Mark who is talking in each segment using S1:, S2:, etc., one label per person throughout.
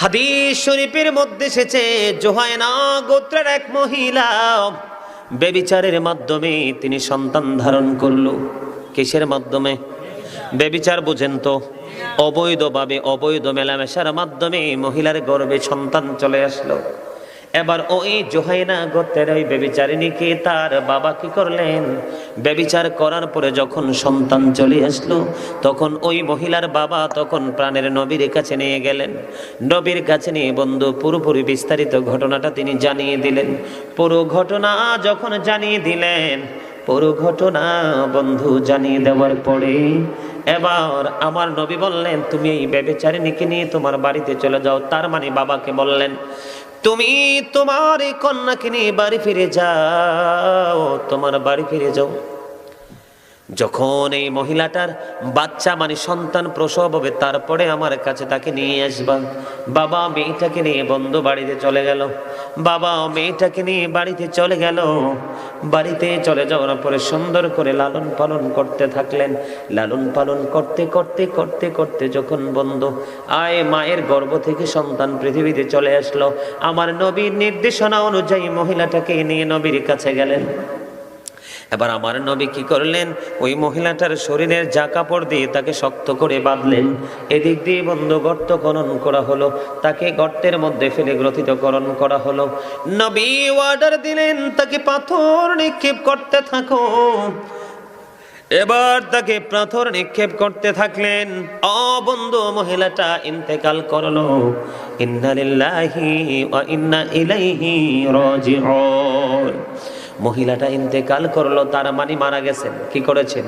S1: হাদিস শরীফের মধ্যে এসেছে, জোহায়না গোত্রের এক মহিলা ব্যভিচারের মাধ্যমে তিনি সন্তান ধারণ করলো। কিসের মাধ্যমে? ব্যভিচার বুঝেন তো, অবৈধভাবে, অবৈধ মেলামেশার মাধ্যমে মহিলার গর্ভে সন্তান চলে আসলো। এবার ওই জোহায়না গোত্রের ওই ব্যভিচারিণীকে তার বাবা কি করলেন? ব্যভিচার করার পরে যখন সন্তান চলে আসলো, তখন ওই মহিলার বাবা তখন প্রাণের নবীর কাছে নিয়ে গেলেন। নবীর কাছে নিয়ে বন্ধু পুরোপুরি বিস্তারিত ঘটনাটা তিনি জানিয়ে দিলেন। পুরো ঘটনা যখন জানিয়ে দিলেন, পুরো ঘটনা বন্ধু জানিয়ে দেওয়ার পরে এবার আমার নবী বললেন, তুমি এই ব্যভিচারিণীকে নিয়ে তোমার বাড়িতে চলে যাও। তার মানে বাবাকে বললেন, তুমি তোমার এই কন্যাকে নিয়ে বাড়ি ফিরে যাও, তোমার বাড়ি ফিরে যাও। যখন এই মহিলাটার বাচ্চা মানে সন্তান প্রসব হবে, তারপরে আমার কাছে তাকে নিয়ে আসবা। বাবা মেয়েটাকে নিয়ে বন্ধু বাড়িতে চলে গেল। বাবা মেয়েটাকে নিয়ে বাড়িতে চলে গেল। বাড়িতে চলে যাওয়ার পরে সুন্দর করে লালন পালন করতে থাকলেন। লালন পালন করতে করতে করতে করতে যখন বন্ধু মায়ের গর্ভ থেকে সন্তান পৃথিবীতে চলে আসলো, আমার নবীর নির্দেশনা অনুযায়ী মহিলাটাকে নিয়ে নবীর কাছে গেলেন। এবার আমার নবী কি করলেন? ওই মহিলাটার শরীরের যা কাপড় দিয়ে তাকে শক্ত করে বাঁধলেন। এদিক দিয়ে বন্ধু গর্ত খনন করা হলো, তাকে গর্তের মধ্যে ফেলে গ্রথিতকরণ করা হলো। নবী অর্ডার দিলেন, তাকে পাথর নিক্ষেপ করতে থাকো। এবার তাকে পাথর নিক্ষেপ করতে থাকলেন। বন্ধু মহিলাটা ইন্তেকাল করলো। ইন্না লিল্লাহি ওয়া ইন্না ইলাইহি রাজিউন। মহিলাটা ইন্তেকাল করলো, তার মানে মারা গেছেন। কি করেছেন?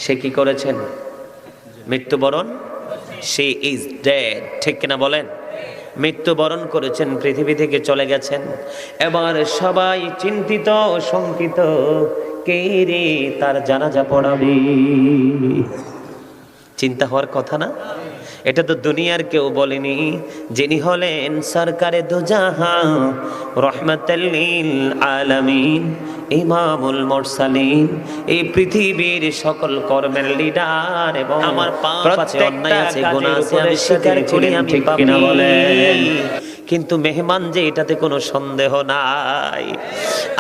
S1: সে কি করেছেন? মৃত্যুবরণ। সে ইজ ডেড, ঠিক কিনা বলেন? মৃত্যুবরণ করেছেন, পৃথিবী থেকে চলে গেছেন। এবার সবাই চিন্তিত শঙ্কিত, কে রে তার জানাজা পড়াবে? চিন্তা হওয়ার কথা না? এটা তো দুনিয়ার কেউ বলেনি। যিনি হলেন সরকারে দু জাহান, রহমাতুল লিল আলামিন, ইমামুল মুরসালিন, এই পৃথিবীর সকল কর্মের লিডার। এবং আমার পাঁচে অন্যায় আছে, গুনাহ আছে, আমি স্বীকার করি, আমি পাপী। কিন্তু মেহমান যে, এটাতে কোনো সন্দেহ নাই।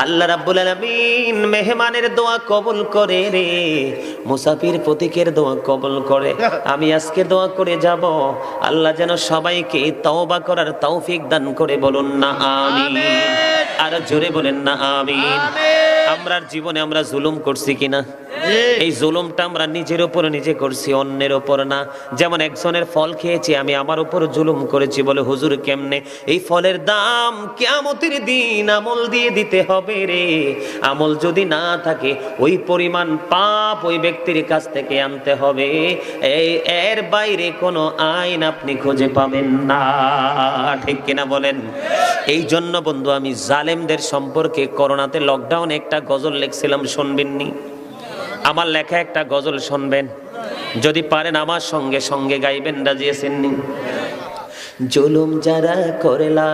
S1: আল্লাহ রাব্বুল আলামিন মেহমানের দোয়া কবুল করে রে, মুসাফির প্রতীকের দোয়া কবুল করে। আমি আজকে দোয়া করে যাব, আল্লাহ যেন সবাইকে তওবা করার তৌফিক দান করে। বলুন না আমিন। আর জোরে বলেন না আমিন। আমরা জীবনে আমরা জুলুম করছি কিনা? এই জুলুমটা আমরা নিজের উপর নিজে করছি, অন্যের উপর না। যেমন একজনের ফল খেয়েছি, আমি আমার উপর জুলুম করেছি। বলে হুজুর কেমনে? এই ফলের দাম কিয়ামতের দিন আমল দিয়ে দিতে হবে রে। আমল যদি না থাকে, ওই পরিমাণ পাপ ওই ব্যক্তির কাছ থেকে আনতে হবে। এর বাইরে কোনো আইন আপনি খুঁজে পাবেন না, ঠিক কিনা বলেন? এই জন্য বন্ধু আমি জালেমদের সম্পর্কে করোনাতে লকডাউনে একটা গজল লিখছিলাম, শুনবেননি? আমার লেখা একটা গজল শুনবেন, যদি পারেন আমার সঙ্গে সঙ্গে গাইবেন। রাজি আছেন নি? জুলুম যারা করলা